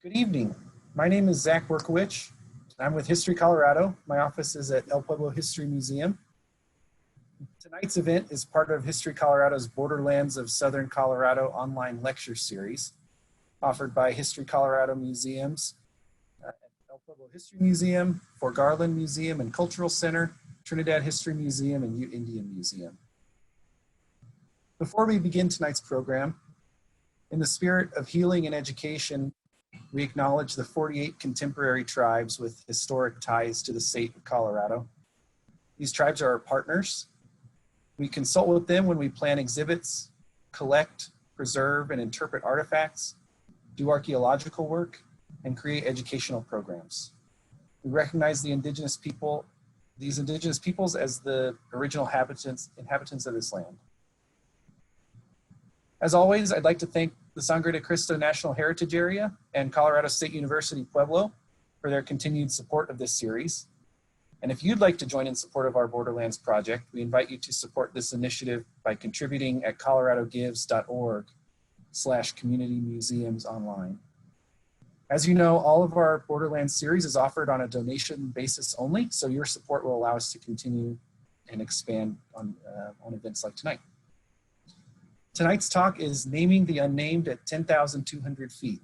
Good evening. My name is Zach Berkowitz. I'm with History Colorado. My office is at El Pueblo History Museum. Tonight's event is part of History Colorado's Borderlands of Southern Colorado online lecture series, offered by History Colorado Museums at El Pueblo History Museum, Fort Garland Museum and Cultural Center, Trinidad History Museum, and Ute Indian Museum. Before we begin tonight's program, in the spirit of healing and education, we acknowledge the 48 contemporary tribes with historic ties to the state of Colorado. These tribes are our partners. We consult with them when we plan exhibits, collect, preserve, and interpret artifacts, do archaeological work, and create educational programs. We recognize these indigenous peoples as the original inhabitants of this land. As always, I'd like to thank the Sangre de Cristo National Heritage Area and Colorado State University Pueblo for their continued support of this series. And if you'd like to join in support of our Borderlands project, we invite you to support this initiative by contributing at coloradogives.org/communitymuseumsonline. As you know, all of our Borderlands series is offered on a donation basis only, so your support will allow us to continue and expand on events like tonight. Tonight's talk is Naming the Unnamed at 10,200 Feet,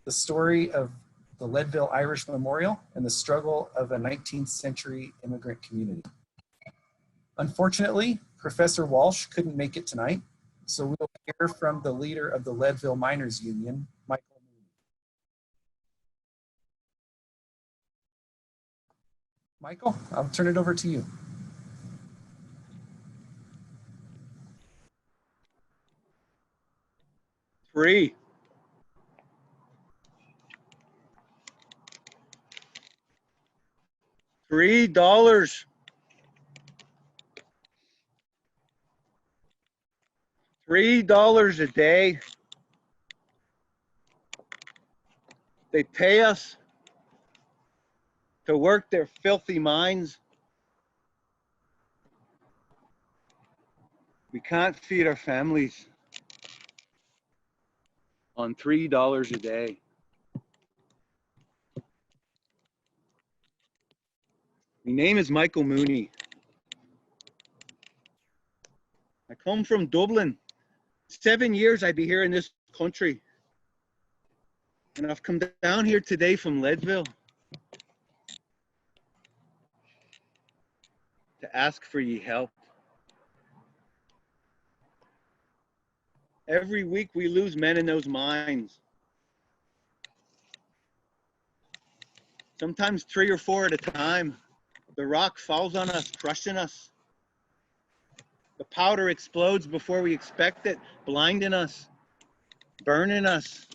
the story of the Leadville Irish Memorial and the struggle of a 19th century immigrant community. Unfortunately, Professor Walsh couldn't make it tonight, so we'll hear from the leader of the Leadville Miners Union, Michael Mooney. Michael, I'll turn it over to you. $3. $3 a day. They pay us to work their filthy mines. We can't feed our families on $3 a day. My name is Michael Mooney. I come from Dublin. 7 years I'd be here in this country. And I've come down here today from Leadville to ask for ye help. Every week we lose men in those mines. Sometimes 3 or 4 at a time. The rock falls on us, crushing us. The powder explodes before we expect it, blinding us, burning us.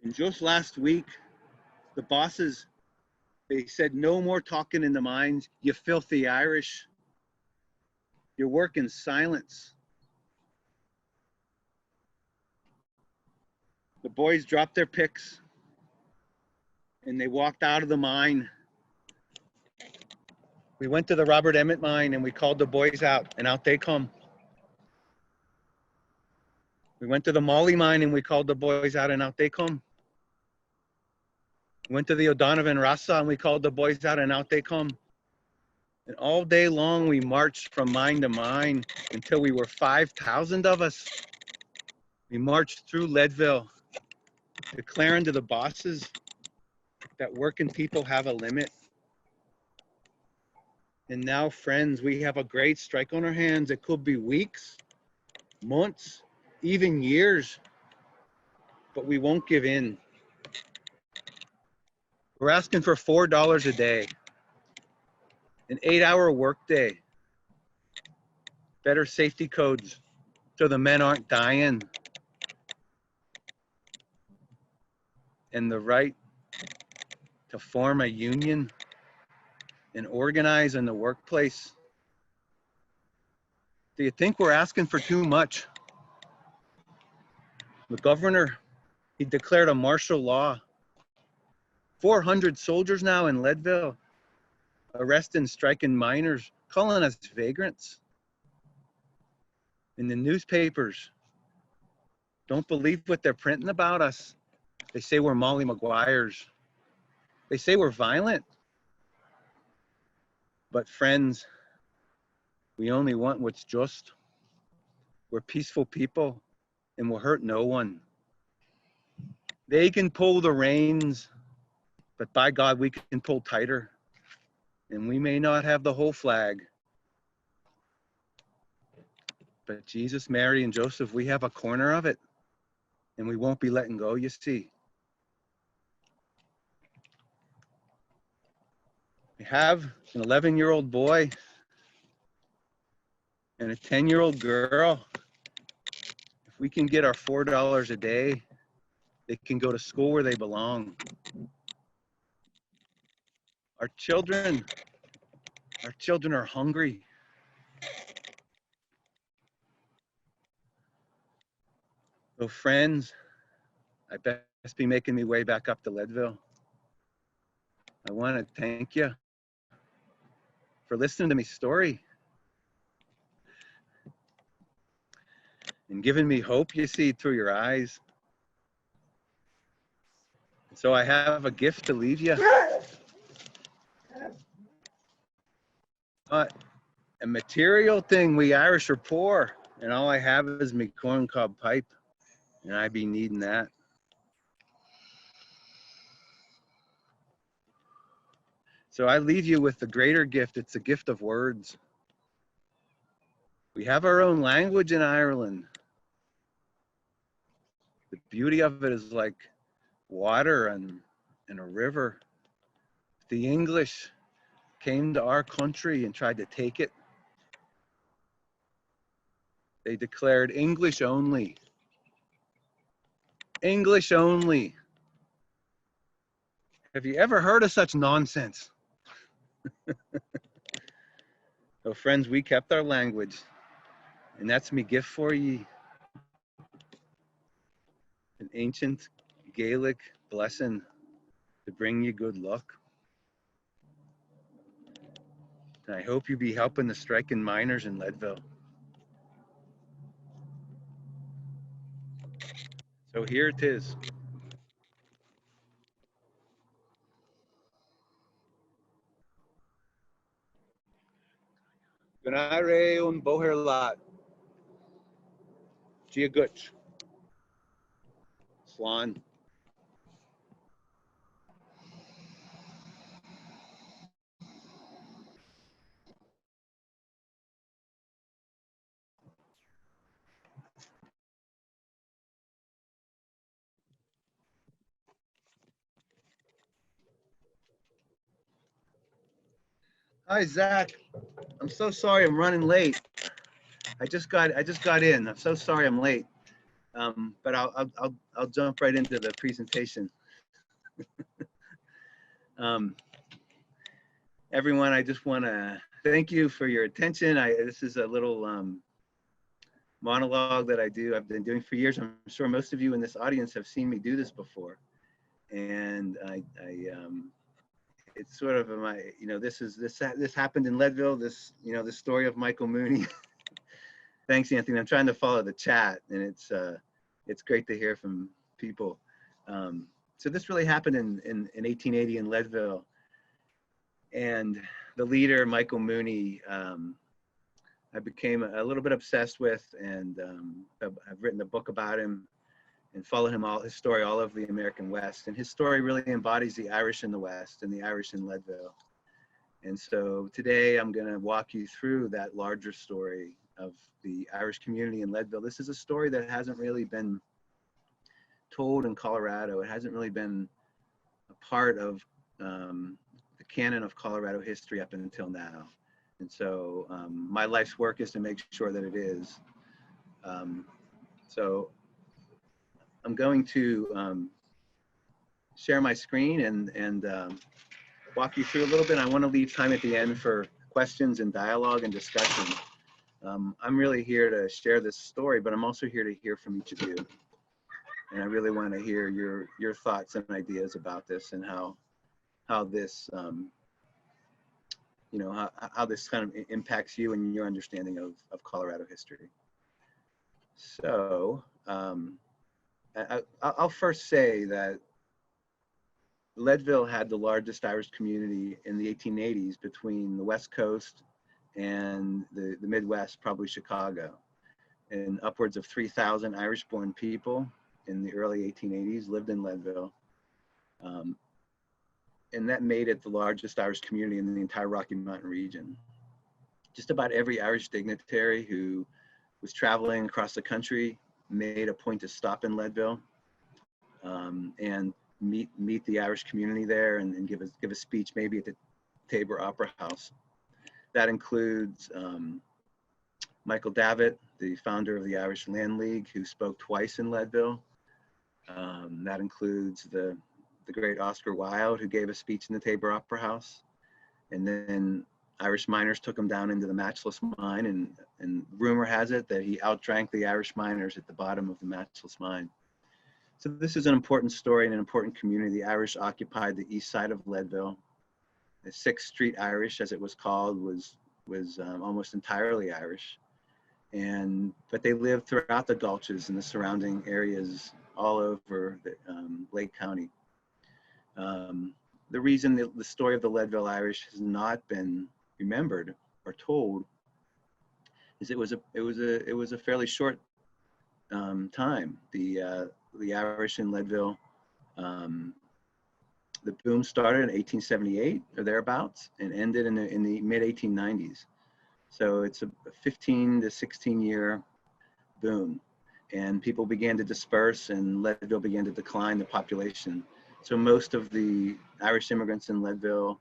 And just last week, the bosses, they said, no more talking in the mines, you filthy Irish. You work in silence. The boys dropped their picks and they walked out of the mine. We went to the Robert Emmett mine and we called the boys out, and out they come. We went to the Molly mine and we called the boys out, and out they come. We went to the O'Donovan Rasa and we called the boys out, and out they come. And all day long we marched from mine to mine until we were 5,000 of us. We marched through Leadville, declaring to the bosses that working people have a limit. And now, friends, we have a great strike on our hands. It could be weeks, months, even years, but we won't give in. We're asking for $4 a day, an 8-hour workday, better safety codes so the men aren't dying, and the right to form a union and organize in the workplace. Do you think we're asking for too much? The governor, he declared a martial law. 400 soldiers now in Leadville, arresting striking miners, calling us vagrants. In the newspapers, don't believe what they're printing about us. They say we're Molly Maguires. They say we're violent. But friends, we only want what's just. We're peaceful people and we'll hurt no one. They can pull the reins, but by God, we can pull tighter. And we may not have the whole flag, but Jesus, Mary, and Joseph, we have a corner of it, and we won't be letting go, you see. We have an 11-year-old boy and a 10-year-old girl. If we can get our $4 a day, they can go to school where they belong. Our children are hungry. So friends, I best be making me way back up to Leadville. I want to thank you for listening to me story and giving me hope, you see, through your eyes. So I have a gift to leave you. Not a material thing. We Irish are poor, and all I have is me corncob pipe, and I be needing that. So I leave you with the greater gift. It's a gift of words. We have our own language in Ireland. The beauty of it is like water and a river. The English came to our country and tried to take it. They declared English only. English only. Have you ever heard of such nonsense? So friends, we kept our language, and that's me gift for ye. An ancient Gaelic blessing to bring you good luck. And I hope you be helping the striking miners in Leadville. So here it is. Gunare un boherlat. Gia gut. Swan. Hi, Zach. I'm so sorry I'm running late. I just got in. I'm so sorry I'm late. But I'll jump right into the presentation. Everyone, I just want to thank you for your attention. This is a little monologue that I do. I've been doing for years. I'm sure most of you in this audience have seen me do this before, and it's sort of my, this happened in Leadville. This story of Michael Mooney. Thanks, Anthony. I'm trying to follow the chat, and it's great to hear from people. So this really happened in 1880 in Leadville, and the leader, Michael Mooney, I became a little bit obsessed with, and I've written a book about him and follow his story all over the American West. And his story really embodies the Irish in the West and the Irish in Leadville. And so today I'm going to walk you through that larger story of the Irish community in Leadville. This is a story that hasn't really been told in Colorado. It hasn't really been a part of the canon of Colorado history up until now. And so my life's work is to make sure that it is. So I'm going to share my screen and walk you through a little bit. I want to leave time at the end for questions and dialogue and discussion. I'm really here to share this story, but I'm also here to hear from each of you. And I really want to hear your thoughts and ideas about this and how this how this kind of impacts you and your understanding of Colorado history. So I'll first say that Leadville had the largest Irish community in the 1880s between the West Coast and the Midwest, probably Chicago. And upwards of 3,000 Irish-born people in the early 1880s lived in Leadville. And that made it the largest Irish community in the entire Rocky Mountain region. Just about every Irish dignitary who was traveling across the country made a point to stop in Leadville and meet the Irish community there and give a speech maybe at the Tabor Opera House. That includes Michael Davitt, the founder of the Irish Land League, who spoke twice in Leadville. That includes the great Oscar Wilde, who gave a speech in the Tabor Opera House. And then Irish miners took him down into the Matchless Mine, and rumor has it that he outdrank the Irish miners at the bottom of the Matchless Mine. So this is an important story and an important community. The Irish occupied the east side of Leadville. The 6th Street Irish, as it was called, was almost entirely Irish. But they lived throughout the gulches and the surrounding areas all over Lake County. The reason the story of the Leadville Irish has not been remembered or told is it was a fairly short time. The Irish in Leadville, the boom started in 1878 or thereabouts and ended in the mid 1890s. So it's a 15 to 16 year boom, and people began to disperse and Leadville began to decline the population. So most of the Irish immigrants in Leadville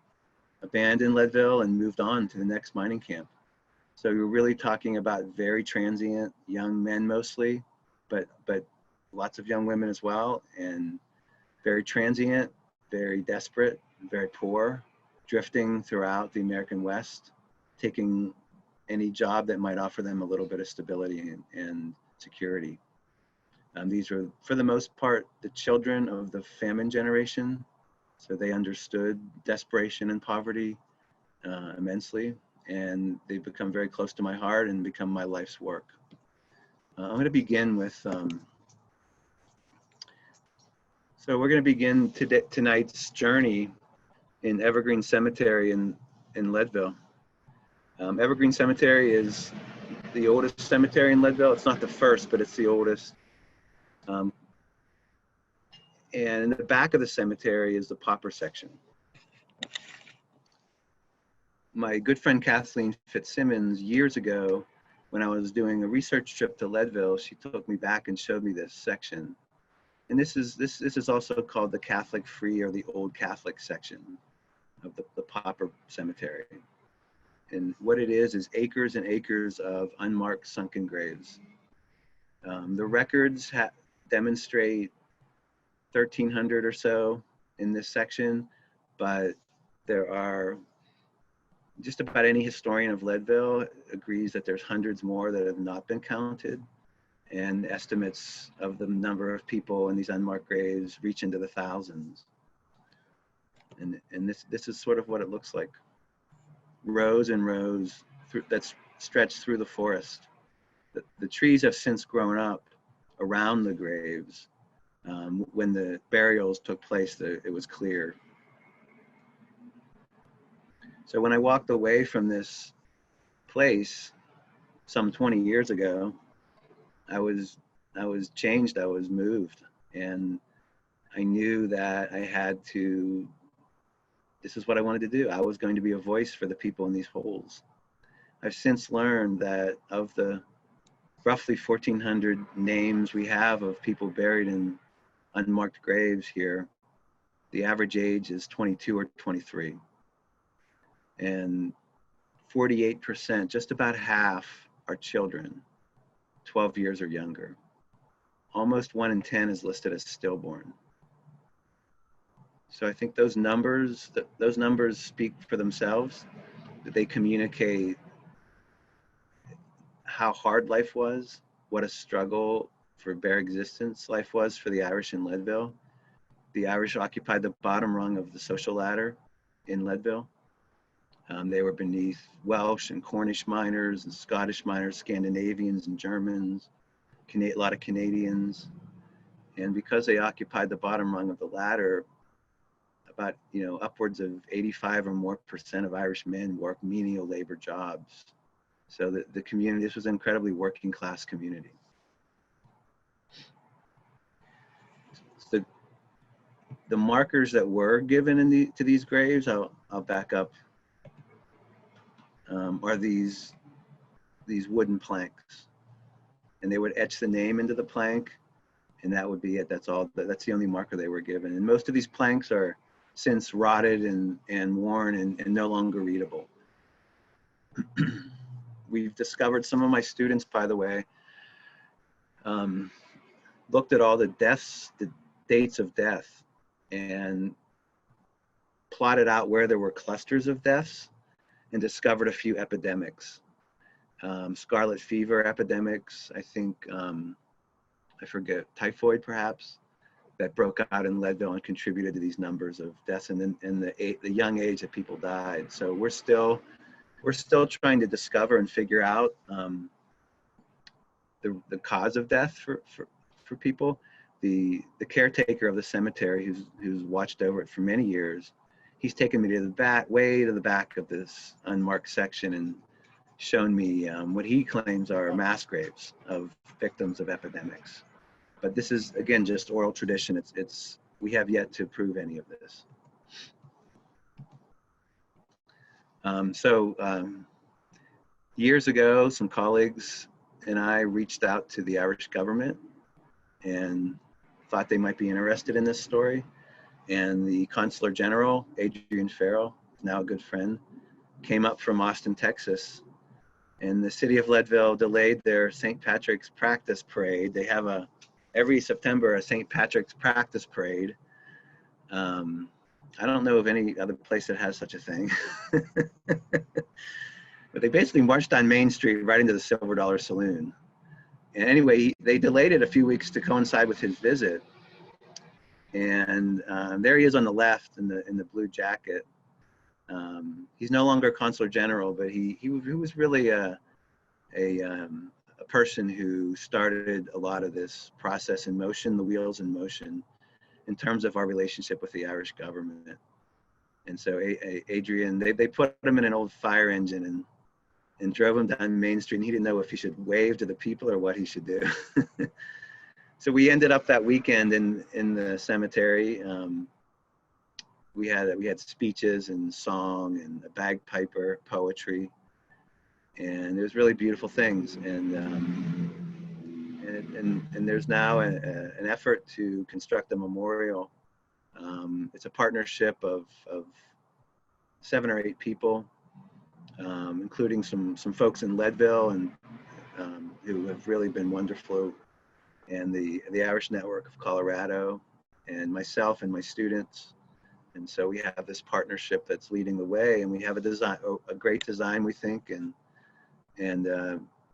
abandoned Leadville and moved on to the next mining camp. So you're really talking about very transient young men mostly, but lots of young women as well, and very transient, very desperate, very poor, drifting throughout the American West, taking any job that might offer them a little bit of stability and security. These were, for the most part, the children of the famine generation, so they understood desperation and poverty immensely, and they've become very close to my heart and become my life's work. I'm going to begin with, so we're going to begin tonight's journey in Evergreen Cemetery in Leadville. Evergreen Cemetery is the oldest cemetery in Leadville. It's not the first, but it's the oldest. And in the back of the cemetery is the Pauper section. My good friend Kathleen Fitzsimmons, years ago, when I was doing a research trip to Leadville, she took me back and showed me this section. And this is also called the Catholic Free or the Old Catholic section of the Pauper Cemetery. And what it is acres and acres of unmarked sunken graves. The records demonstrate 1,300 or so in this section, but there are just about any historian of Leadville agrees that there's hundreds more that have not been counted, and estimates of the number of people in these unmarked graves reach into the thousands. And this is sort of what it looks like. Rows and rows that's stretched through the forest. The trees have since grown up around the graves. When the burials took place, it was clear. So when I walked away from this place some 20 years ago, I was changed, I was moved, and I knew that I had to, this is what I wanted to do. I was going to be a voice for the people in these holes. I've since learned that of the roughly 1,400 names we have of people buried in unmarked graves here, the average age is 22 or 23. And 48%, just about half, are children, 12 years or younger. Almost 1 in 10 is listed as stillborn. So I think those numbers speak for themselves, that they communicate how hard life was, what a struggle for bare existence life was for the Irish in Leadville. The Irish occupied the bottom rung of the social ladder in Leadville. They were beneath Welsh and Cornish miners and Scottish miners, Scandinavians and Germans, a lot of Canadians. And because they occupied the bottom rung of the ladder, about, upwards of 85 or more % of Irish men work menial labor jobs. So the community, this was an incredibly working class community. So the markers that were given to these graves, I'll back up, are these wooden planks. And they would etch the name into the plank, and that would be it. That's the only marker they were given. And most of these planks are since rotted and worn and no longer readable. We've discovered, some of my students, by the way, looked at all the deaths, the dates of death, and plotted out where there were clusters of deaths and discovered a few epidemics. Scarlet fever epidemics, I think, I forget, typhoid perhaps, that broke out in Leadville and contributed to these numbers of deaths and the young age that people died. So we're still trying to discover and figure out the cause of death for people. The caretaker of the cemetery, who's watched over it for many years, he's taken me to the back, way to the back of this unmarked section, and shown me what he claims are mass graves of victims of epidemics. But this is, again, just oral tradition. We have yet to prove any of this. Years ago, some colleagues and I reached out to the Irish government and thought they might be interested in this story. And the Consular General, Adrian Farrell, now a good friend, came up from Austin, Texas. And the city of Leadville delayed their St. Patrick's practice parade. They have every September, a St. Patrick's practice parade. I don't know of any other place that has such a thing. But they basically marched on Main Street right into the Silver Dollar Saloon. And anyway, they delayed it a few weeks to coincide with his visit. And there he is on the left in the blue jacket. He's no longer Consular General, but he was really a person who started a lot of this process in motion, the wheels in motion, in terms of our relationship with the Irish government. And so Adrian, they put him in an old fire engine and drove him down Main Street, and he didn't know if he should wave to the people or what he should do. So we ended up that weekend in the cemetery. We had speeches and song and a bagpiper, poetry, and it was really beautiful things. And there's now an effort to construct a memorial. It's a partnership of 7 or 8 people, including some folks in Leadville and who have really been wonderful, and the Irish Network of Colorado, and myself and my students. And so we have this partnership that's leading the way, and we have a great design, we think, and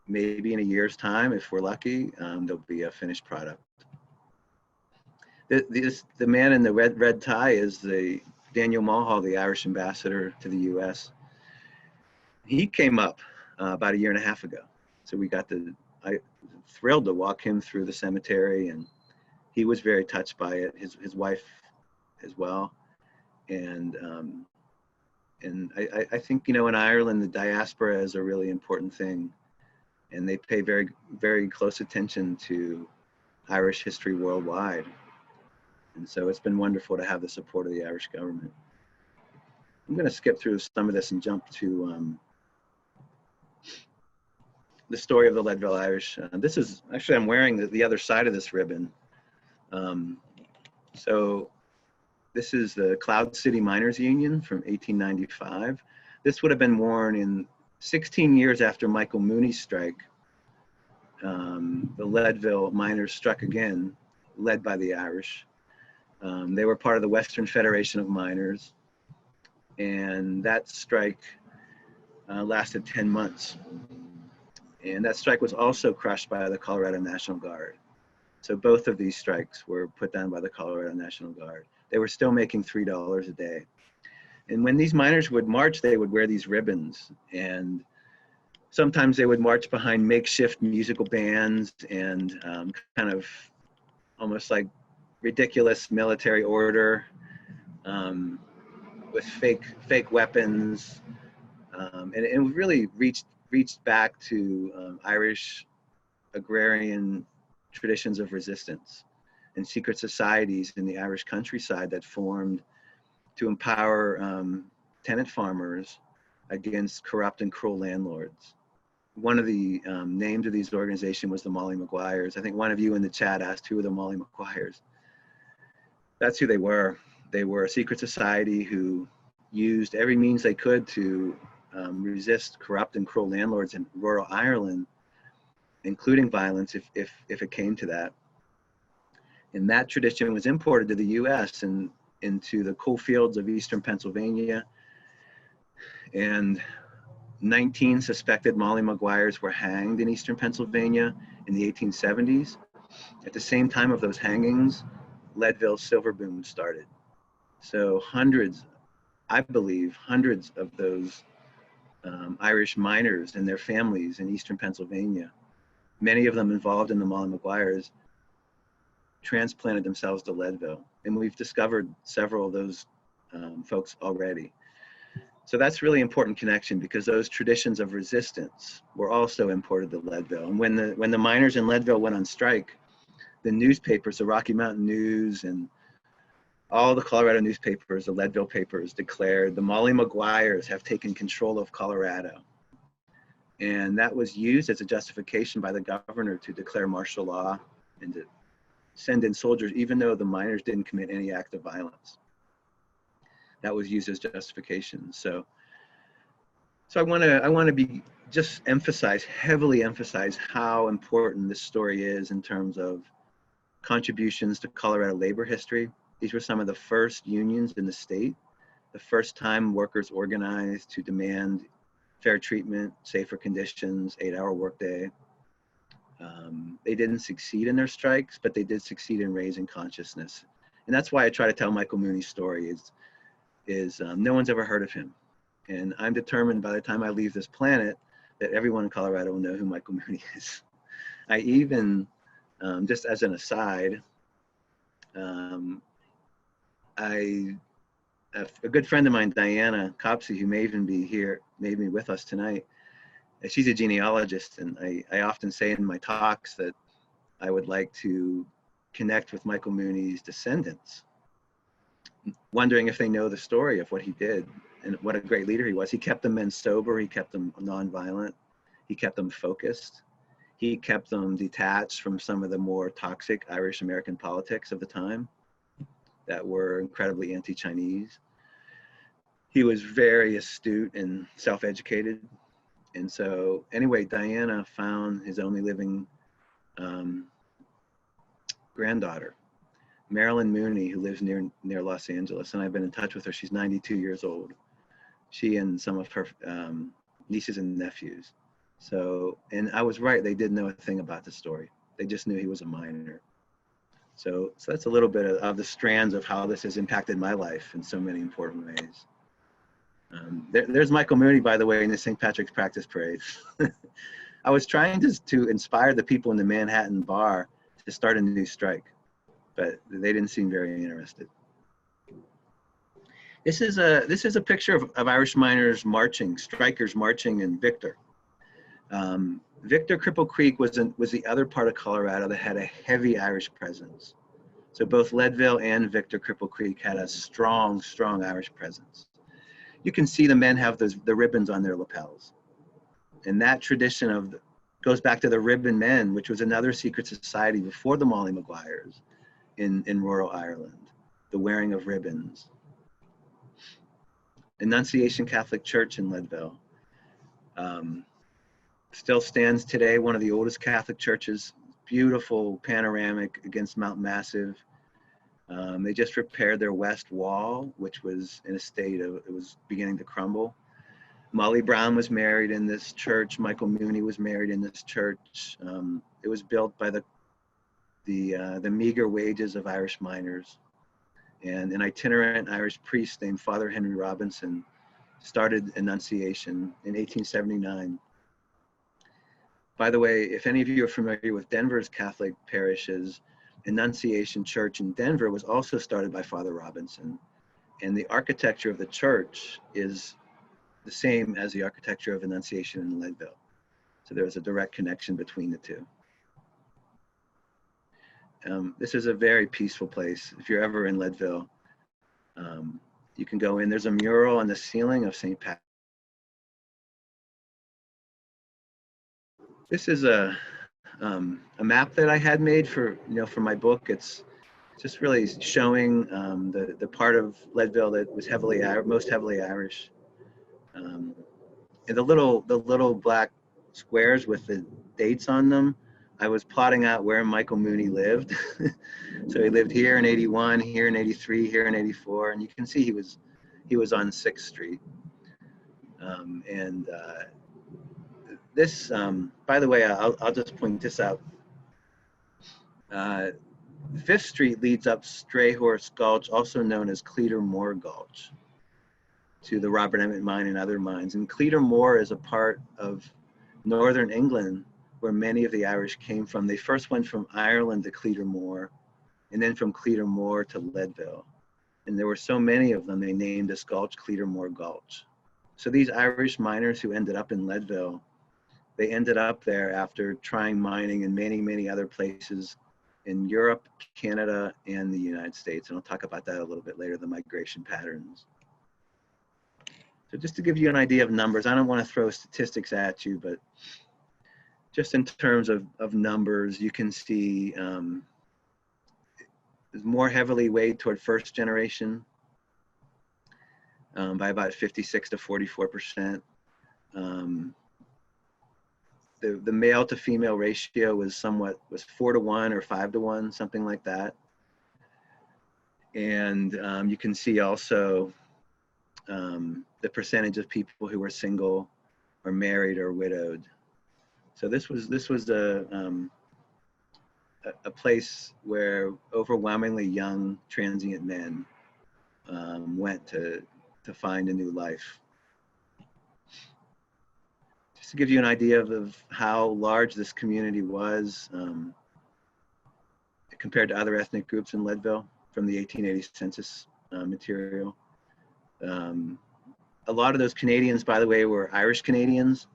maybe in a year's time, if we're lucky, there'll be a finished product. The man in the red tie is the Daniel Mulhall, the Irish ambassador to the U.S. He came up about 1.5 years ago, so I thrilled to walk him through the cemetery, and he was very touched by it. His wife as well. And I think, in Ireland, the diaspora is a really important thing, and they pay very, very close attention to Irish history worldwide. And so it's been wonderful to have the support of the Irish government. I'm going to skip through some of this and jump to the story of the Leadville Irish. This is, actually, I'm wearing the other side of this ribbon. So this is the Cloud City Miners Union from 1895. This would have been worn in 16 years after Michael Mooney's strike. The Leadville miners struck again, led by the Irish. They were part of the Western Federation of Miners, and that strike lasted 10 months. And that strike was also crushed by the Colorado National Guard. So both of these strikes were put down by the Colorado National Guard. They were still making $3 a day. And when these miners would march, they would wear these ribbons. And Sometimes they would march behind makeshift musical bands and kind of almost like ridiculous military order with fake weapons, and it really reached back to Irish agrarian traditions of resistance and secret societies in the Irish countryside that formed to empower tenant farmers against corrupt and cruel landlords. One of the names of these organizations was the Molly Maguires. I think one of you in the chat asked who were the Molly Maguires. That's who they were. They were a secret society who used every means they could to resist corrupt and cruel landlords in rural Ireland, including violence if it came to that. And that tradition was imported to the US and into the coal fields of eastern Pennsylvania. And 19 suspected Molly Maguires were hanged in eastern Pennsylvania in the 1870s. At the same time of those hangings, Leadville's silver boom started. So hundreds, I believe, hundreds of those Irish miners and their families in eastern Pennsylvania, many of them involved in the Molly Maguires, transplanted themselves to Leadville. And we've discovered several of those folks already. So that's really important connection, because those traditions of resistance were also imported to Leadville. And when the miners in Leadville went on strike, the newspapers, the Rocky Mountain News and all the Colorado newspapers, the Leadville papers, declared the Molly Maguires have taken control of Colorado. And that was used as a justification by the governor to declare martial law and to send in soldiers, even though the miners didn't commit any act of violence. That was used as justification. So I want to be just heavily emphasize how important this story is in terms of contributions to Colorado labor history. These were some of the first unions in the state, the first time workers organized to demand fair treatment, safer conditions, 8-hour workday. They didn't succeed in their strikes, but they did succeed in raising consciousness. And that's why I try to tell Michael Mooney's story is no one's ever heard of him. And I'm determined by the time I leave this planet that everyone in Colorado will know who Michael Mooney is. I even, just as an aside, a good friend of mine, Diana Copsey, who may even be here, maybe with us tonight, she's a genealogist, and I often say in my talks that I would like to connect with Michael Mooney's descendants, wondering if they know the story of what he did and what a great leader he was. He kept the men sober, he kept them nonviolent, he kept them focused, he kept them detached from some of the more toxic Irish American politics of the time that were incredibly anti-Chinese. He was very astute and self-educated. And so anyway, Diana found his only living granddaughter, Marilyn Mooney, who lives near Los Angeles, and I've been in touch with her. She's 92 years old. She and some of her nieces and nephews. So, and I was right, they didn't know a thing about the story. They just knew he was a miner. So that's a little bit of the strands of how this has impacted my life in so many important ways. There's Michael Mooney, by the way, in the St. Patrick's Practice Parade. I was trying to inspire the people in the Manhattan bar to start a new strike, but they didn't seem very interested. This is a picture of Irish miners marching, strikers marching in Victor. Victor Cripple Creek was the other part of Colorado that had a heavy Irish presence. So both Leadville and Victor Cripple Creek had a strong Irish presence. You can see the men have the ribbons on their lapels. And that tradition goes back to the ribbon men, which was another secret society before the Molly Maguires in rural Ireland, the wearing of ribbons. Annunciation Catholic Church in Leadville still stands today, one of the oldest Catholic churches, beautiful panoramic against Mount Massive. They just repaired their west wall, which was in a state of, it was beginning to crumble. Molly Brown was married in this church. Michael Mooney was married in this church. It was built by the meager wages of Irish miners. And an itinerant Irish priest named Father Henry Robinson started Annunciation in 1879. By the way, if any of you are familiar with Denver's Catholic parishes, Annunciation Church in Denver was also started by Father Robinson. And the architecture of the church is the same as the architecture of Annunciation in Leadville. So there was a direct connection between the two. This is a very peaceful place. If you're ever in Leadville, you can go in. There's a mural on the ceiling of St. Patrick. This is a map that I had made for my book. It's just really showing the part of Leadville that was most heavily Irish. And the little black squares with the dates on them, I was plotting out where Michael Mooney lived. So he lived here in 81, here in 83, here in 84, and you can see he was on 6th Street. This, by the way, I'll just point this out. 5th Street leads up Strayhorse Gulch, also known as Cleator Moor Gulch, to the Robert Emmet Mine and other mines. And Cleator Moor is a part of northern England where many of the Irish came from. They first went from Ireland to Cleator Moor, and then from Cleator Moor to Leadville. And there were so many of them, they named this gulch Cleator Moor Gulch. So these Irish miners who ended up in Leadville, they ended up there after trying mining in many, many other places in Europe, Canada, and the United States. And I'll talk about that a little bit later, the migration patterns. So just to give you an idea of numbers, I don't want to throw statistics at you, but just in terms of numbers, you can see is more heavily weighed toward first generation by about 56 to 44%. The male to female ratio was 4 to 1 or 5 to 1, something like that. And you can see also the percentage of people who were single or married or widowed. So this was a place where overwhelmingly young transient men went to find a new life. Just to give you an idea of how large this community was compared to other ethnic groups in Leadville from the 1880 census material. A lot of those Canadians, by the way, were Irish Canadians.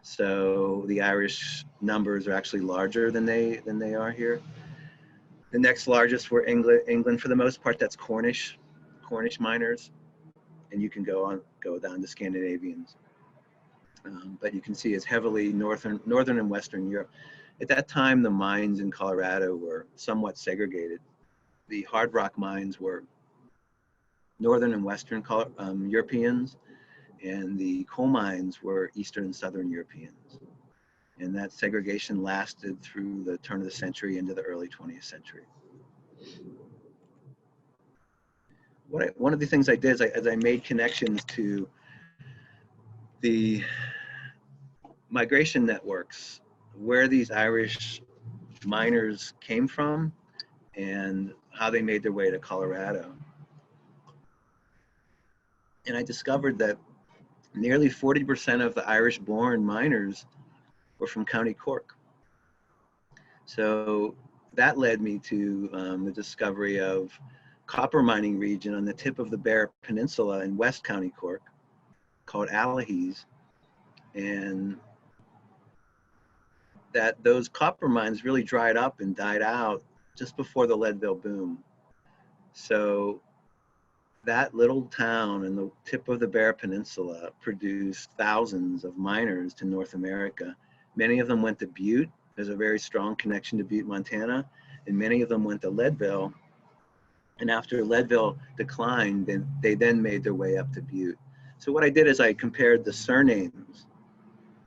So the Irish numbers are actually larger than they are here. The next largest were England for the most part. That's Cornish miners, and you can go down to Scandinavians. But you can see it's heavily northern and western Europe. At that time, the mines in Colorado were somewhat segregated. The hard rock mines were northern and western Europeans, and the coal mines were Eastern and Southern Europeans. And that segregation lasted through the turn of the century into the early 20th century. One of the things I did is I made connections to the migration networks, where these Irish miners came from and how they made their way to Colorado. And I discovered that nearly 40% of the Irish-born miners were from County Cork. So that led me to the discovery of copper mining region on the tip of the Bear Peninsula in West County Cork called Allihies. And that those copper mines really dried up and died out just before the Leadville boom. So that little town in the tip of the Bear Peninsula produced thousands of miners to North America. Many of them went to Butte. There's a very strong connection to Butte, Montana, and many of them went to Leadville. And after Leadville declined, they then made their way up to Butte. So what I did is I compared the surnames,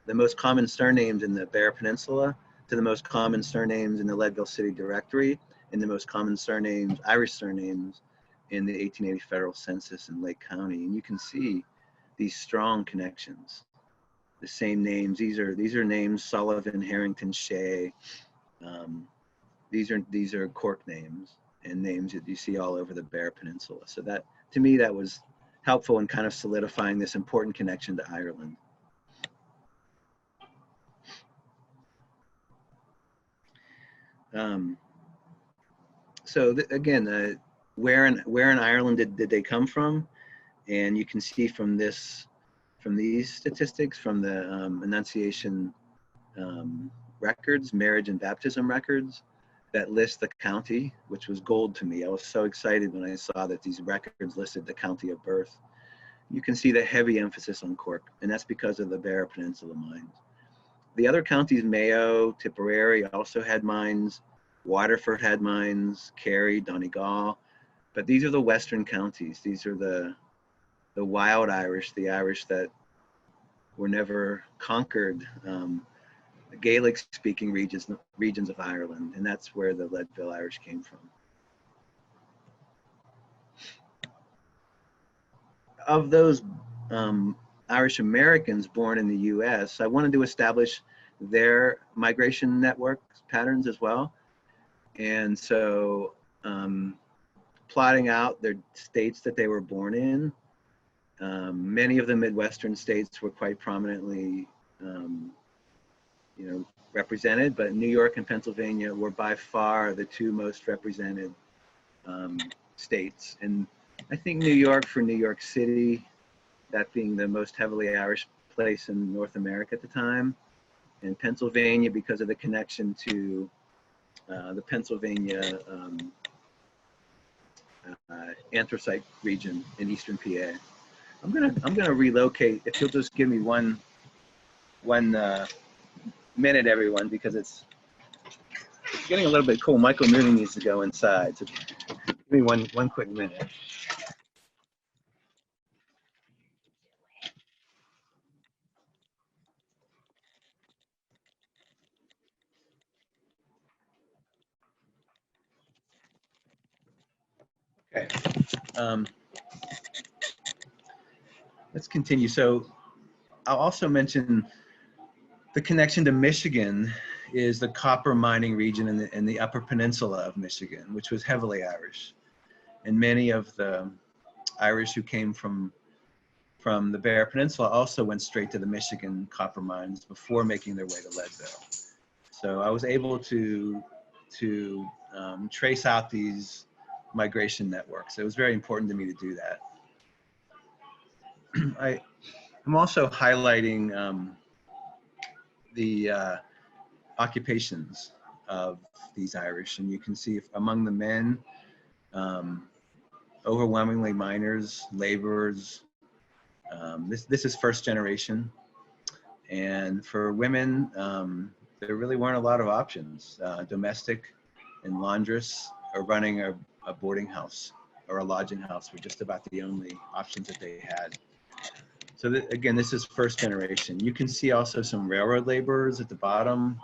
the most common surnames in the Bear Peninsula to the most common surnames in the Leadville City Directory and the most common surnames, Irish surnames, in the 1880 federal census in Lake County. And you can see these strong connections. The same names, these are names, Sullivan, Harrington, Shea. These are Cork names and names that you see all over the Bear Peninsula. So that, to me, that was helpful in kind of solidifying this important connection to Ireland. Um, so again, where in Ireland did they come from? And you can see from these statistics, from the Annunciation records, marriage and baptism records, that list the county, which was gold to me. I was so excited when I saw that these records listed the county of birth. You can see the heavy emphasis on Cork, and that's because of the Beara Peninsula mines. The other counties, Mayo, Tipperary, also had mines. Waterford had mines, Kerry, Donegal, but these are the western counties. These are the wild Irish, the Irish that were never conquered, the Gaelic-speaking regions of Ireland, and that's where the Leadville Irish came from. Of those Irish Americans born in the US, I wanted to establish their migration network patterns as well. And so plotting out their states that they were born in, many of the Midwestern states were quite prominently represented, but New York and Pennsylvania were by far the two most represented states. And I think New York for New York City, that being the most heavily Irish place in North America at the time, and Pennsylvania because of the connection to the Pennsylvania anthracite region in eastern PA. I'm gonna relocate. If you'll just give me one minute, everyone, because it's getting a little bit cool. Michael Mooney needs to go inside, so give me one quick minute. Okay. Let's continue. So I'll also mention the connection to Michigan is the copper mining region in the Upper Peninsula of Michigan, which was heavily Irish. And many of the Irish who came from the Beara Peninsula also went straight to the Michigan copper mines before making their way to Leadville. So I was able to trace out these migration networks. It was very important to me to do that. I'm also highlighting the occupations of these Irish, and you can see among the men, overwhelmingly miners, laborers. This is first generation, and for women, there really weren't a lot of options. Domestic and laundress, or running a boarding house or a lodging house were just about the only options that they had. So again, this is first generation. You can see also some railroad laborers at the bottom.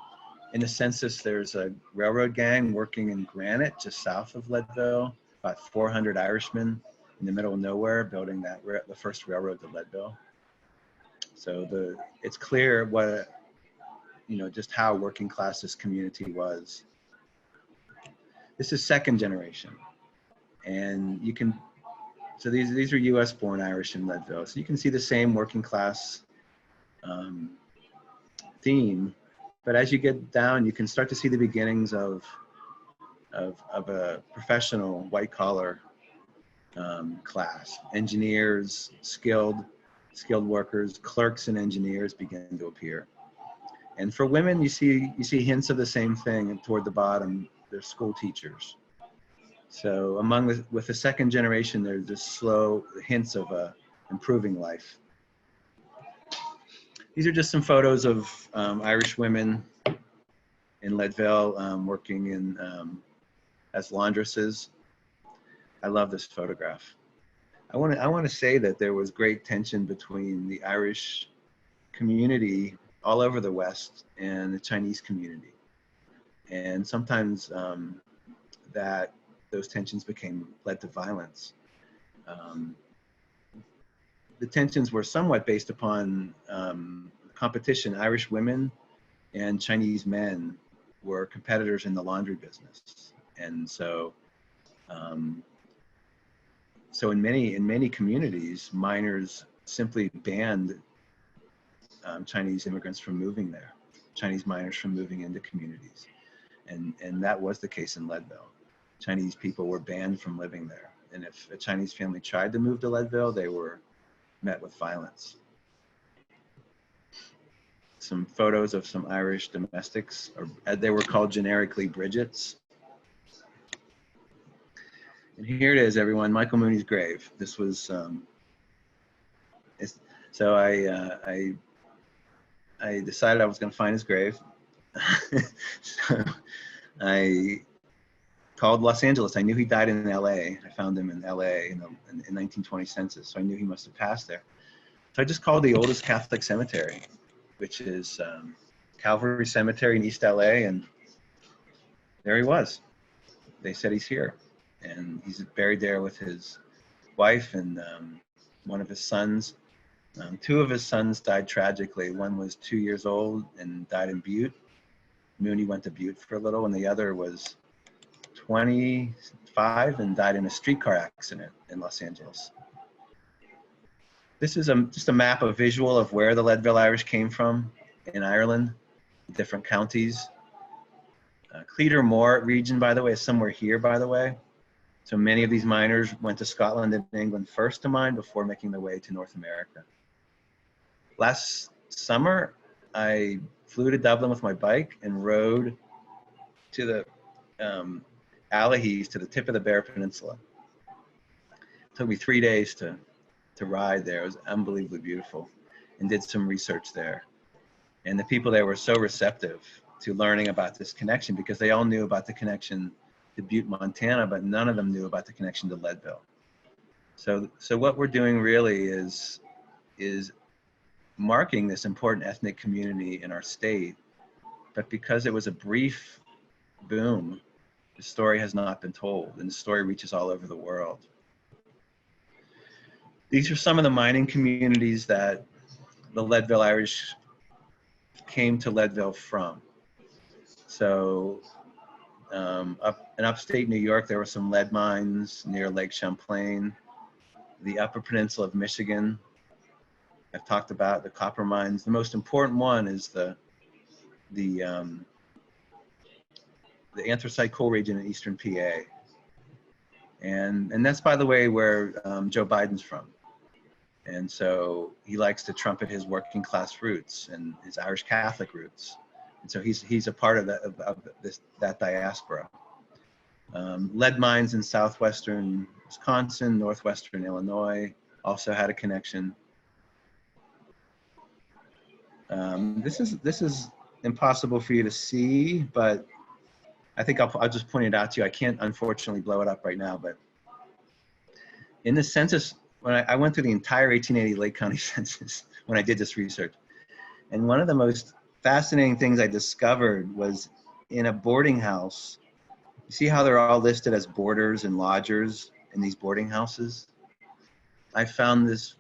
In the census, there's a railroad gang working in Granite just south of Leadville, about 400 Irishmen in the middle of nowhere building the first railroad to Leadville. So it's clear what, just how working class this community was. This is second generation. And you can, so these are US born Irish in Leadville. So you can see the same working class theme, but as you get down, you can start to see the beginnings of a professional white collar class. Engineers, skilled workers, clerks and engineers begin to appear. And for women, you see hints of the same thing toward the bottom. They're school teachers. So with the second generation, there's this slow hints of improving life. These are just some photos of Irish women in Leadville working as laundresses. I love this photograph. I want to say that there was great tension between the Irish community all over the West and the Chinese community, and sometimes that those tensions led to violence. The tensions were somewhat based upon competition. Irish women and Chinese men were competitors in the laundry business, and so in many communities, miners simply banned Chinese immigrants from moving there, Chinese miners from moving into communities. And that was the case in Leadville. Chinese people were banned from living there. And if a Chinese family tried to move to Leadville, they were met with violence. Some photos of some Irish domestics, or they were called generically Bridgets. And here it is, everyone, Michael Mooney's grave. This was, so I decided I was going to find his grave. So I called Los Angeles. I knew he died in LA. I found him in LA in 1920 census, so I knew he must have passed there. So I just called the oldest Catholic cemetery, which is Calvary Cemetery in East LA, and there he was. They said he's here, and he's buried there with his wife and one of his sons. Two of his sons died tragically. One was 2 years old and died in Butte. Mooney went to Butte for a little, and the other was 25 and died in a streetcar accident in Los Angeles. This is just a map, a visual of where the Leadville Irish came from in Ireland, different counties. Cleator Moor region, by the way, is somewhere here, by the way. So many of these miners went to Scotland and England first to mine before making their way to North America. Last summer, I flew to Dublin with my bike and rode to the Allihies, to the tip of the Bear Peninsula. It took me 3 days to ride there. It was unbelievably beautiful, and did some research there. And the people there were so receptive to learning about this connection, because they all knew about the connection to Butte, Montana, but none of them knew about the connection to Leadville. So what we're doing really is marking this important ethnic community in our state, but because it was a brief boom, the story has not been told, and the story reaches all over the world. These are some of the mining communities that the Leadville Irish came to Leadville from. So up in upstate New York, there were some lead mines near Lake Champlain. The Upper Peninsula of Michigan, I've talked about the copper mines. The most important one is the anthracite coal region in eastern PA. And that's, by the way, where Joe Biden's from. And so he likes to trumpet his working class roots and his Irish Catholic roots. And so he's a part of that diaspora. Lead mines in southwestern Wisconsin, northwestern Illinois also had a connection. This is impossible for you to see, but I think I'll just point it out to you. I can't unfortunately blow it up right now, but in the census, when I went through the entire 1880 Lake County census when I did this research, and one of the most fascinating things I discovered was in a boarding house. You see how they're all listed as boarders and lodgers in these boarding houses? I found this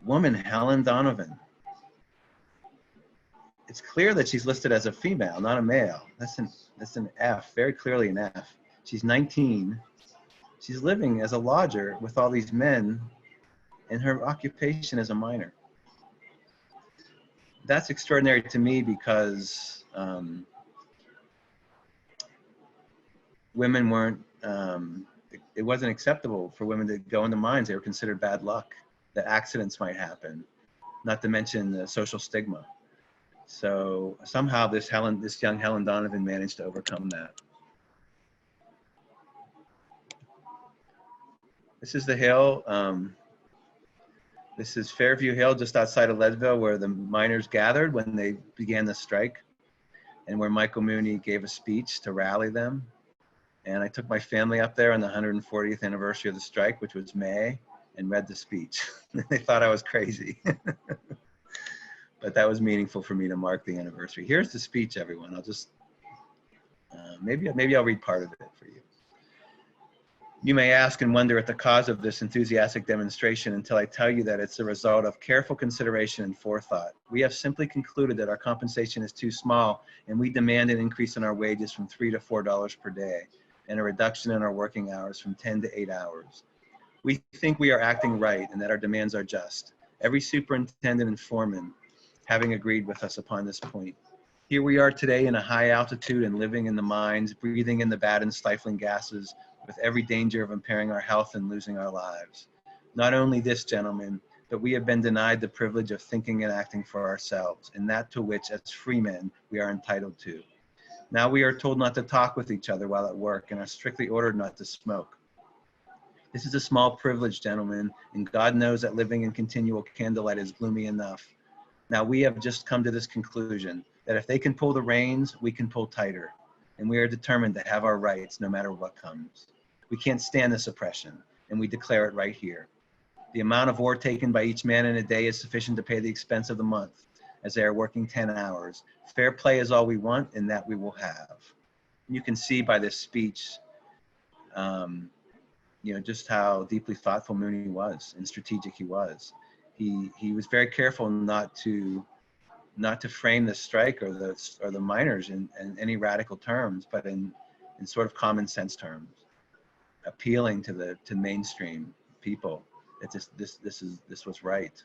woman, Helen Donovan. It's clear that she's listed as a female, not a male. That's an F, very clearly an F. She's 19. She's living as a lodger with all these men, and her occupation is a miner. That's extraordinary to me because women weren't, it wasn't acceptable for women to go into mines. They were considered bad luck, that accidents might happen, not to mention the social stigma. So somehow this young Helen Donovan managed to overcome that. This is the hill. This is Fairview Hill, just outside of Leadville, where the miners gathered when they began the strike, and where Michael Mooney gave a speech to rally them. And I took my family up there on the 140th anniversary of the strike, which was May, and read the speech. They thought I was crazy. But that was meaningful for me to mark the anniversary. Here's the speech, everyone. I'll just, maybe I'll read part of it for you. You may ask and wonder at the cause of this enthusiastic demonstration until I tell you that it's a result of careful consideration and forethought. We have simply concluded that our compensation is too small, and we demand an increase in our wages from $3 to $4 per day, and a reduction in our working hours from 10 to 8 hours. We think we are acting right and that our demands are just. Every superintendent and foreman having agreed with us upon this point. Here we are today in a high altitude and living in the mines, breathing in the bad and stifling gases with every danger of impairing our health and losing our lives. Not only this, gentlemen, but we have been denied the privilege of thinking and acting for ourselves, and that to which, as free men, we are entitled to. Now we are told not to talk with each other while at work and are strictly ordered not to smoke. This is a small privilege, gentlemen, and God knows that living in continual candlelight is gloomy enough. Now we have just come to this conclusion, that if they can pull the reins, we can pull tighter, and we are determined to have our rights no matter what comes. We can't stand this oppression, and we declare it right here. The amount of ore taken by each man in a day is sufficient to pay the expense of the month, as they are working 10 hours. Fair play is all we want, and that we will have. You can see by this speech, just how deeply thoughtful Mooney was and strategic he was. He was very careful not to frame the strike or the miners in any radical terms, but in sort of common sense terms, appealing to mainstream people that this was right.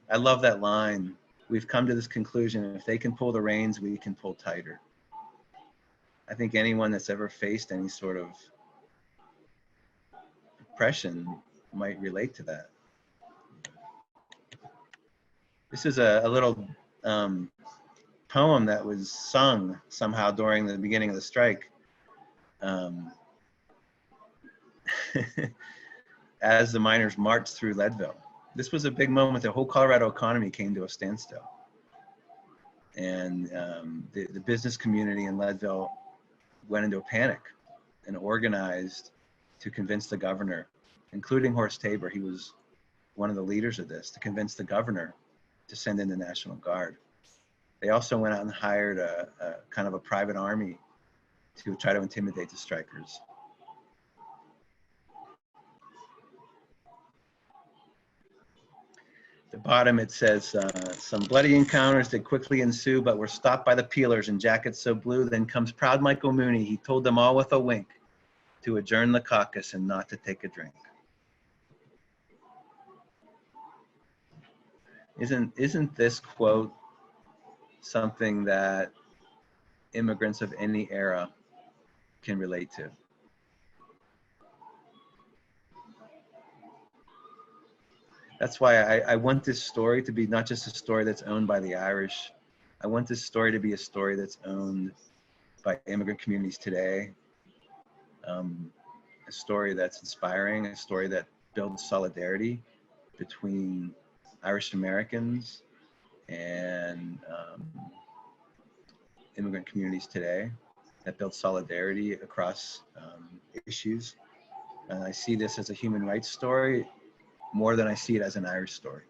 I love that line. We've come to this conclusion: if they can pull the reins, we can pull tighter. I think anyone that's ever faced any sort of oppression might relate to that. This is a little poem that was sung somehow during the beginning of the strike. As the miners marched through Leadville. This was a big moment. The whole Colorado economy came to a standstill. And the business community in Leadville went into a panic and organized to convince the governor, including Horst Tabor. He was one of the leaders of this, to convince the governor to send in the National Guard. They also went out and hired a kind of a private army to try to intimidate the strikers. At the bottom it says, some bloody encounters did quickly ensue, but were stopped by the peelers in jackets so blue. Then comes proud Michael Mooney. He told them all with a wink to adjourn the caucus and not to take a drink. Isn't this quote something that immigrants of any era can relate to? That's why I want this story to be not just a story that's owned by the Irish. I want this story to be a story that's owned by immigrant communities today. A story that's inspiring, a story that builds solidarity between Irish Americans and immigrant communities today, that builds solidarity across issues. And I see this as a human rights story more than I see it as an Irish story.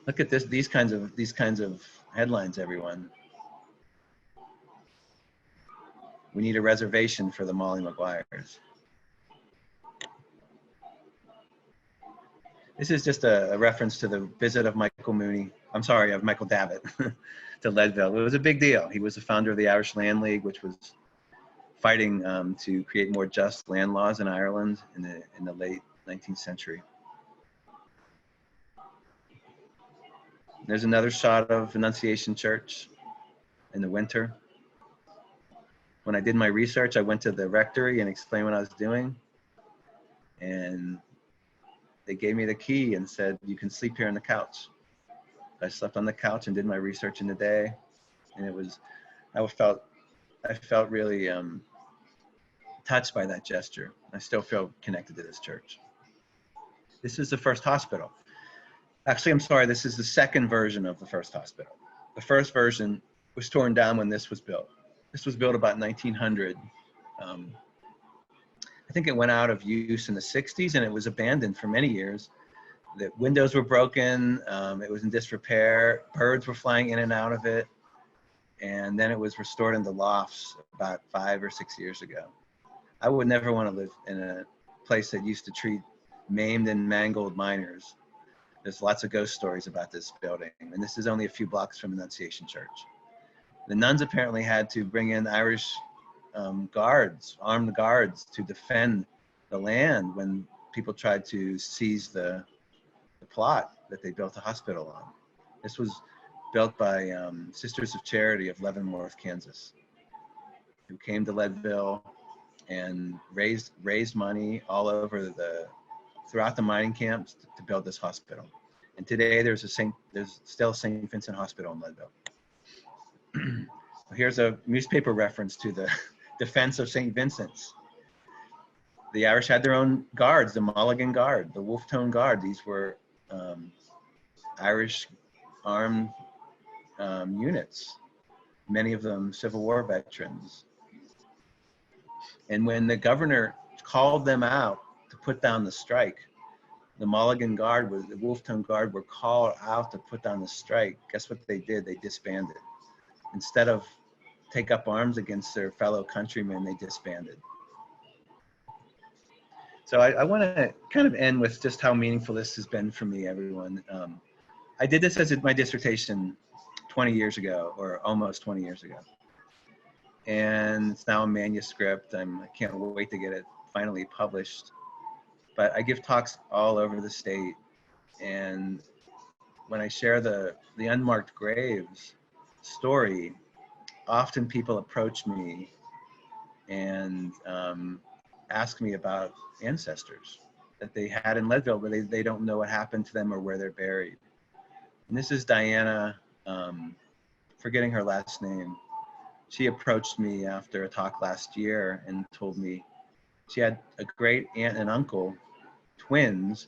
Look at this, these kinds of headlines, everyone. We need a reservation for the Molly Maguires. This is just a reference to the visit of Michael Davitt to Leadville. It was a big deal. He was the founder of the Irish Land League, which was fighting to create more just land laws in Ireland in the late 19th century. There's another shot of Annunciation Church in the winter. When I did my research, I went to the rectory and explained what I was doing. And they gave me the key and said, you can sleep here on the couch. I slept on the couch and did my research in the day. And I felt really touched by that gesture. I still feel connected to this church. This is the first hospital. Actually, I'm sorry, this is the second version of the first hospital. The first version was torn down when this was built. This was built about 1900. I think it went out of use in the 60s and it was abandoned for many years. The windows were broken, it was in disrepair, birds were flying in and out of it, and then it was restored into lofts about 5 or 6 years ago. I would never want to live in a place that used to treat maimed and mangled miners. There's lots of ghost stories about this building, and this is only a few blocks from Annunciation Church. The nuns apparently had to bring in Irish guards, armed guards, to defend the land when people tried to seize the plot that they built a hospital on. This was built by Sisters of Charity of Leavenworth, Kansas, who came to Leadville and raised money all over throughout the mining camps to build this hospital. And today there's still St. Vincent Hospital in Leadville. Here's a newspaper reference to the defense of St. Vincent's. The Irish had their own guards, the Mulligan Guard, the Wolf Tone Guard. These were Irish armed units, many of them Civil War veterans. And when the governor called them out to put down the strike, the Mulligan Guard, the Wolf Tone Guard, were called out to put down the strike. Guess what they did? They disbanded. Instead of take up arms against their fellow countrymen, they disbanded. So I want to kind of end with just how meaningful this has been for me, everyone. I did this as my dissertation 20 years ago, or almost 20 years ago. And it's now a manuscript. I can't wait to get it finally published. But I give talks all over the state. And when I share the Unmarked Graves story, often people approach me and ask me about ancestors that they had in Leadville, but they don't know what happened to them or where they're buried. And this is Diana, forgetting her last name. She approached me after a talk last year and told me she had a great aunt and uncle, twins,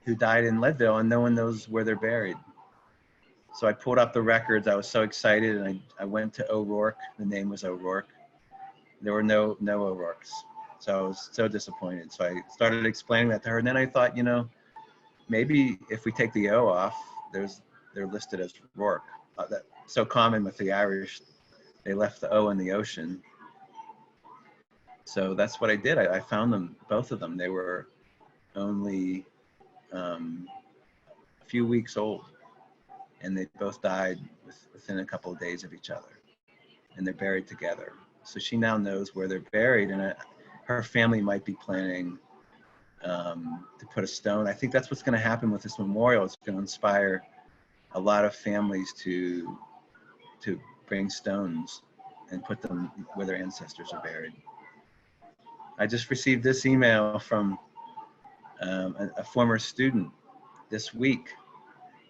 who died in Leadville and no one knows where they're buried. So I pulled up the records. I was so excited, and I went to O'Rourke. The name was O'Rourke. There were no O'Rourkes. So I was so disappointed. So I started explaining that to her. And then I thought, you know, maybe if we take the O off, they're listed as Rourke. That's so common with the Irish. They left the O in the ocean. So that's what I did. I found them, both of them. They were only a few weeks old, and they both died within a couple of days of each other, and they're buried together. So she now knows where they're buried, and her family might be planning to put a stone. I think that's what's going to happen with this memorial. It's going to inspire a lot of families to bring stones and put them where their ancestors are buried. I just received this email from a former student this week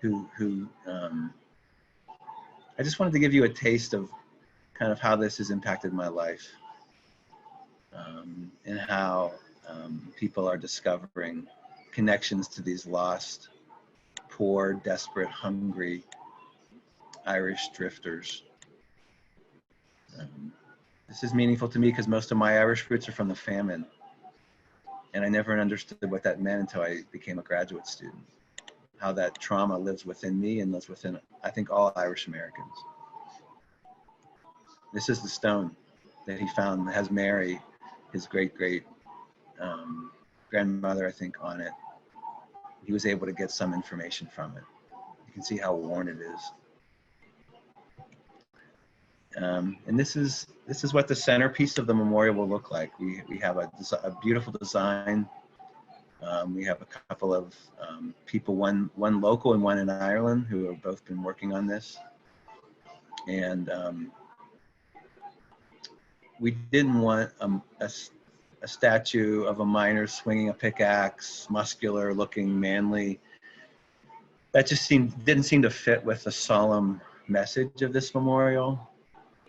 who I just wanted to give you a taste of kind of how this has impacted my life, and how people are discovering connections to these lost, poor, desperate, hungry Irish drifters. This is meaningful to me because most of my Irish roots are from the famine, and I never understood what that meant until I became a graduate student. How that trauma lives within me and lives within, I think, all Irish Americans. This is the stone that he found that has Mary, his great-great grandmother, I think, on it. He was able to get some information from it. You can see how worn it is. And this is what the centerpiece of the memorial will look like. We have a beautiful design. We have a couple of people, one local and one in Ireland, who have both been working on this. And we didn't want a statue of a miner swinging a pickaxe, muscular looking, manly. That just didn't seem to fit with the solemn message of this memorial.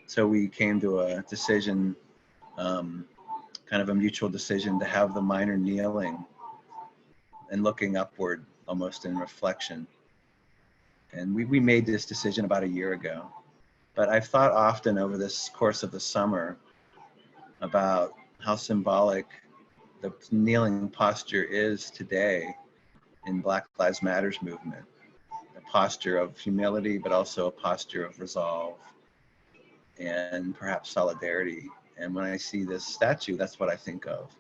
So we came to a decision, kind of a mutual decision, to have the miner kneeling and looking upward, almost in reflection. And we made this decision about a year ago. But I've thought often over this course of the summer about how symbolic the kneeling posture is today in Black Lives Matters movement. A posture of humility, but also a posture of resolve and perhaps solidarity. And when I see this statue, that's what I think of.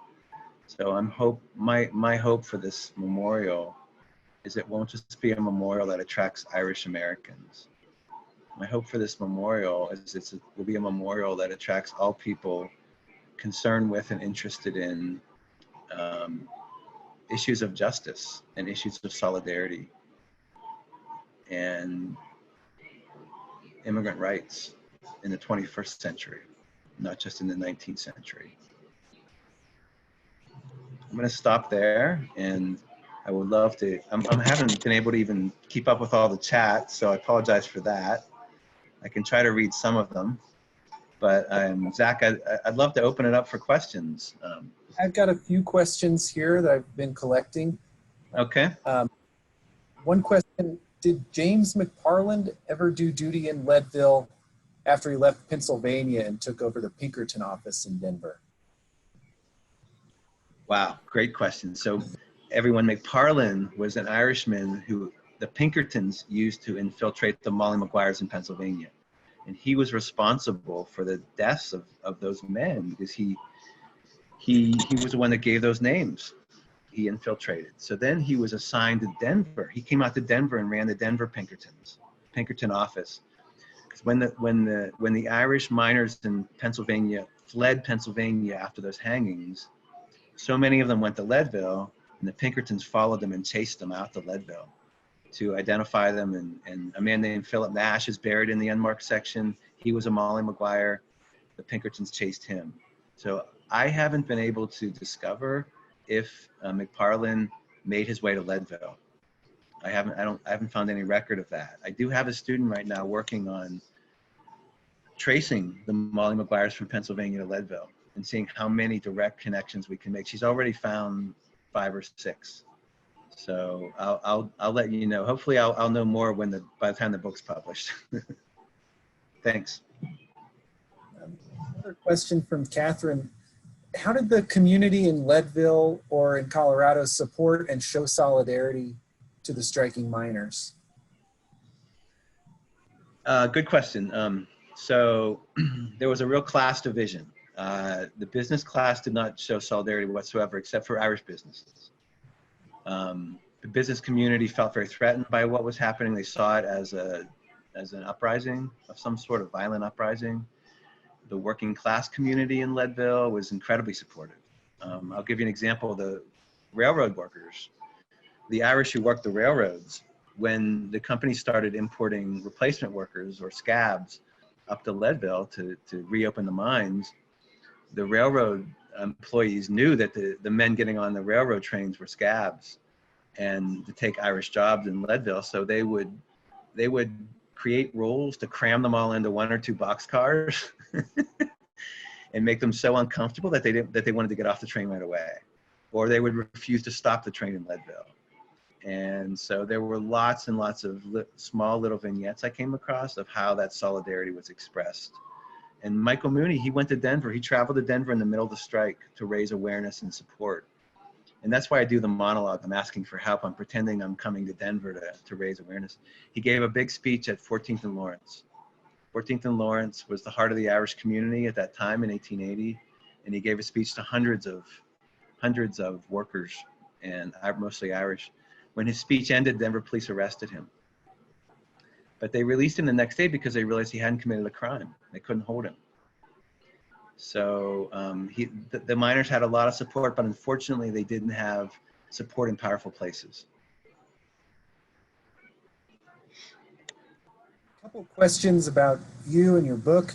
So my hope for this memorial is it won't just be a memorial that attracts Irish Americans. My hope for this memorial is it will be a memorial that attracts all people concerned with and interested in issues of justice and issues of solidarity. And immigrant rights in the 21st century, not just in the 19th century. I'm going to stop there, and I would love to. I haven't been able to even keep up with all the chat, so I apologize for that. I can try to read some of them, but Zach, I'd love to open it up for questions. I've got a few questions here that I've been collecting. Okay. One question, did James McParland ever do duty in Leadville after he left Pennsylvania and took over the Pinkerton office in Denver? Wow, great question. So everyone, McParland was an Irishman who the Pinkertons used to infiltrate the Molly Maguires in Pennsylvania. And he was responsible for the deaths of those men because he was the one that gave those names. He infiltrated. So then he was assigned to Denver. He came out to Denver and ran the Denver Pinkerton office. Because when the Irish miners in Pennsylvania fled Pennsylvania after those hangings, so many of them went to Leadville, and the Pinkertons followed them and chased them out to Leadville to identify them. And a man named Philip Nash is buried in the unmarked section. He was a Molly Maguire. The Pinkertons chased him. So I haven't been able to discover if McParland made his way to Leadville. I haven't found any record of that. I do have a student right now working on tracing the Molly Maguires from Pennsylvania to Leadville and seeing how many direct connections we can make. She's already found 5 or 6. So I'll let you know. Hopefully I'll know more by the time the book's published. Thanks. Another question from Catherine. How did the community in Leadville or in Colorado support and show solidarity to the striking miners? Good question. So there was a real class division. The business class did not show solidarity whatsoever, except for Irish businesses. The business community felt very threatened by what was happening. They saw it as an uprising of some sort of violent uprising. The working class community in Leadville was incredibly supportive. I'll give you an example. The railroad workers, the Irish who worked the railroads, when the company started importing replacement workers or scabs up to Leadville to reopen the mines, the railroad employees knew that the men getting on the railroad trains were scabs and to take Irish jobs in Leadville. So they would create rules to cram them all into 1 or 2 boxcars and make them so uncomfortable that they wanted to get off the train right away, or they would refuse to stop the train in Leadville. And so there were lots and lots of small little vignettes I came across of how that solidarity was expressed. And Michael Mooney, he went to Denver. He traveled to Denver in the middle of the strike to raise awareness and support. And that's why I do the monologue. I'm asking for help. I'm pretending I'm coming to Denver to raise awareness. He gave a big speech at 14th and Lawrence. 14th and Lawrence was the heart of the Irish community at that time in 1880. And he gave a speech to hundreds of workers, and mostly Irish. When his speech ended, Denver police arrested him. But they released him the next day because they realized he hadn't committed a crime. They couldn't hold him. So the miners had a lot of support, but unfortunately they didn't have support in powerful places. A couple of questions about you and your book.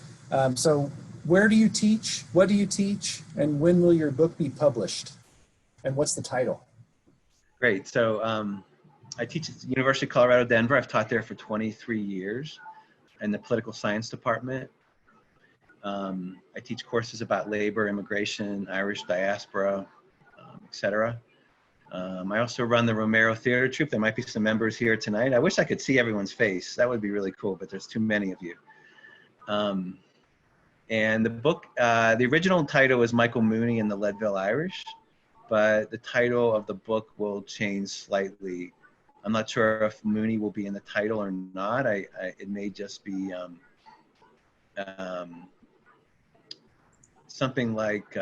So where do you teach? What do you teach? And when will your book be published? And what's the title? Great. So I teach at the University of Colorado, Denver. I've taught there for 23 years in the political science department. I teach courses about labor, immigration, Irish diaspora, etc. I also run the Romero Theater Troupe. There might be some members here tonight. I wish I could see everyone's face. That would be really cool, but there's too many of you. And the book, the original title is Michael Mooney and the Leadville Irish, but the title of the book will change slightly. I'm not sure if Mooney will be in the title or not. It may just be something like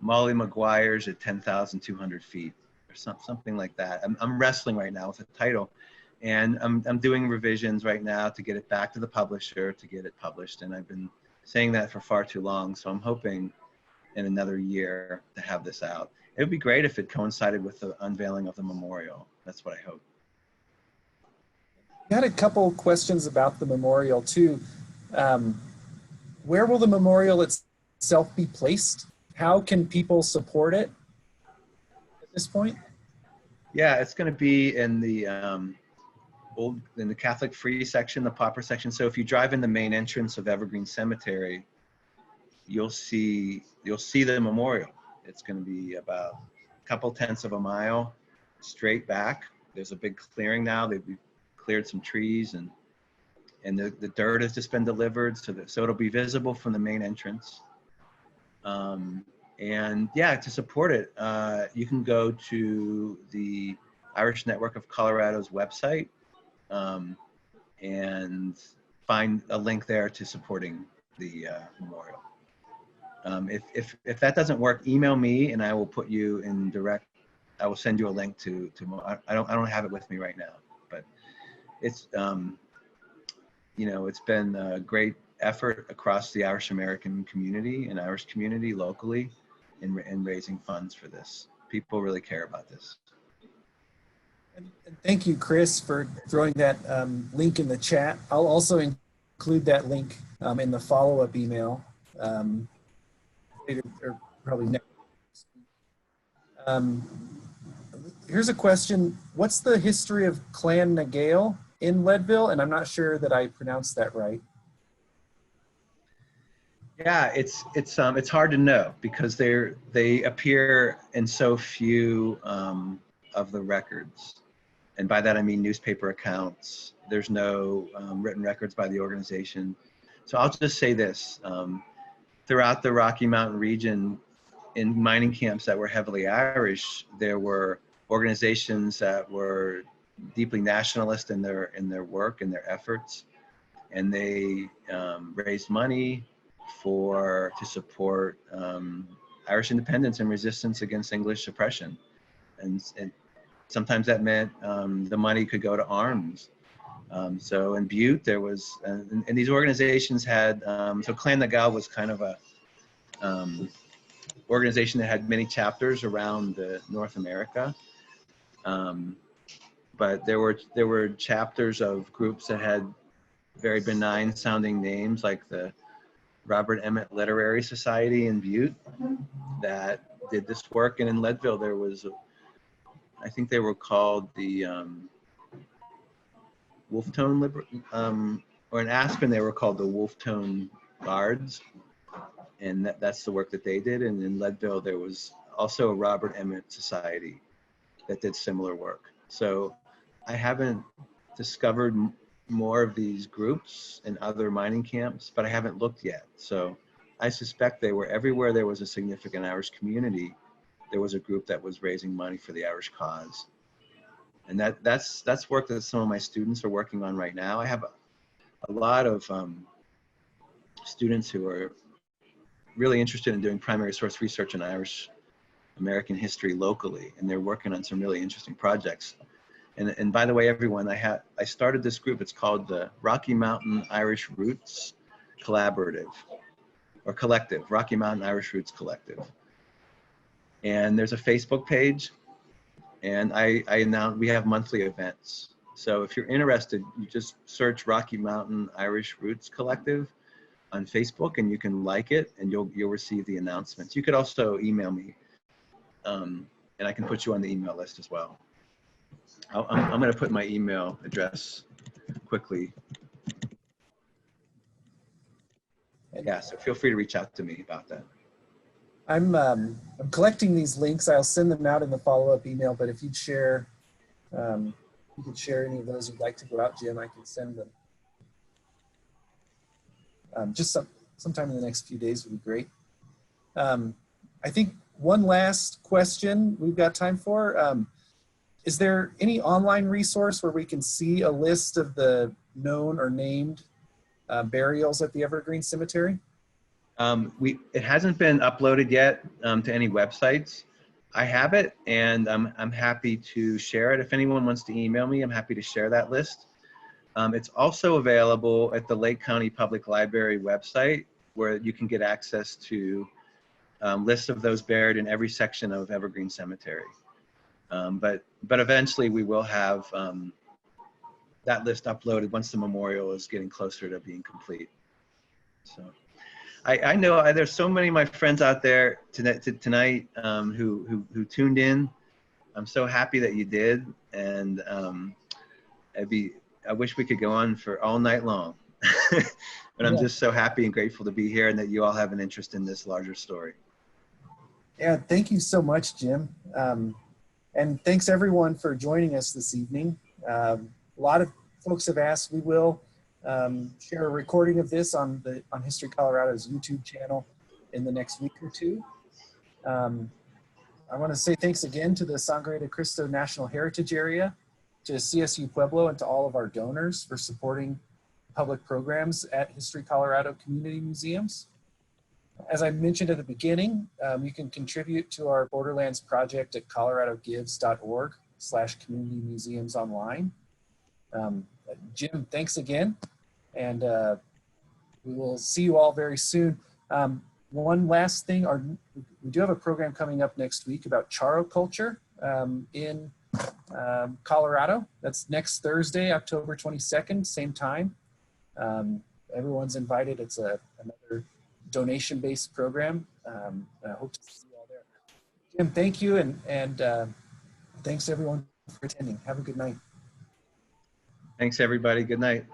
Molly Maguires at 10,200 feet or something like that. I'm wrestling right now with the title, and I'm doing revisions right now to get it back to the publisher to get it published. And I've been saying that for far too long. So I'm hoping in another year to have this out. It would be great if it coincided with the unveiling of the memorial. That's what I hope. had a couple questions about the memorial too. Where will the memorial itself be placed? How can people support it at this point? Yeah, it's going to be in the in the Catholic Free section, the Pauper section. So if you drive in the main entrance of Evergreen Cemetery, you'll see the memorial. It's going to be about a couple tenths of a mile straight back. There's a big clearing now. They've cleared some trees, and the dirt has just been delivered, so it'll be visible from the main entrance. And yeah, to support it, you can go to the Irish Network of Colorado's website and find a link there to supporting the memorial. If that doesn't work, email me and I will put you in direct. I will send you a link to I don't have it with me right now, but it's you know, it's been a great effort across the Irish American community and Irish community locally in raising funds for this. People really care about this. And thank you, Chris, for throwing that link in the chat. I'll also include that link in the follow-up email, or probably next. Here's a question. What's the history of Clan Negal in Leadville? And I'm not sure that I pronounced that right. Yeah, it's hard to know because they appear in so few of the records. And by that, I mean newspaper accounts. There's no written records by the organization. So I'll just say this. Throughout the Rocky Mountain region, in mining camps that were heavily Irish, there were organizations that were deeply nationalist in their work and their efforts. And they raised money to support Irish independence and resistance against English oppression. And sometimes that meant the money could go to arms. So in Butte, there was, and these organizations had, so Clan Negal was kind of a organization that had many chapters around North America. But there were chapters of groups that had very benign sounding names, like the Robert Emmet Literary Society in Butte that did this work. And in Leadville, there was, I think they were called the Wolftone, or in Aspen, they were called the Wolftone Guards. And that's the work that they did. And in Leadville, there was also a Robert Emmet Society that did similar work. So I haven't discovered more of these groups in other mining camps, but I haven't looked yet. So I suspect they were everywhere there was a significant Irish community, there was a group that was raising money for the Irish cause. And that's work that some of my students are working on right now. I have a lot of students who are really interested in doing primary source research in Irish American history locally, and they're working on some really interesting projects. And by the way, everyone, I started this group. It's called the Rocky Mountain Irish Roots Collaborative, or Collective, Rocky Mountain Irish Roots Collective. And there's a Facebook page, and I announced we have monthly events. So if you're interested, you just search Rocky Mountain Irish Roots Collective on Facebook, and you can like it, and you'll receive the announcements. You could also email me, and I can put you on the email list as well. I'm going to put my email address quickly. Yeah, so feel free to reach out to me about that. I'm collecting these links. I'll send them out in the follow-up email, but if you'd share, you could share any of those you'd like to go out, Jim, I can send them. Just sometime in the next few days would be great. I think one last question we've got time for. Is there any online resource where we can see a list of the known or named burials at the Evergreen Cemetery? It hasn't been uploaded yet to any websites. I have it, and I'm happy to share it. If anyone wants to email me, I'm happy to share that list. It's also available at the Lake County Public Library website, where you can get access to lists of those buried in every section of Evergreen Cemetery. But eventually we will have that list uploaded once the memorial is getting closer to being complete. So I know there's so many of my friends out there tonight who tuned in. I'm so happy that you did, and I wish we could go on for all night long. But I'm just so happy and grateful to be here, and that you all have an interest in this larger story. Yeah, thank you so much, Jim. And thanks everyone for joining us this evening. A lot of folks have asked. We will share a recording of this on History Colorado's YouTube channel in the next week or two. I want to say thanks again to the Sangre de Cristo National Heritage Area, to CSU Pueblo, and to all of our donors for supporting public programs at History Colorado Community Museums. As I mentioned at the beginning, you can contribute to our Borderlands project at coloradogives.org/communitymuseumsonline. Jim, thanks again, and we will see you all very soon. One last thing, we do have a program coming up next week about Charo culture in Colorado. That's next Thursday, October 22nd, same time. Everyone's invited. It's another donation-based program. I hope to see you all there. Jim, thank you, and thanks everyone for attending. Have a good night. Thanks, everybody. Good night.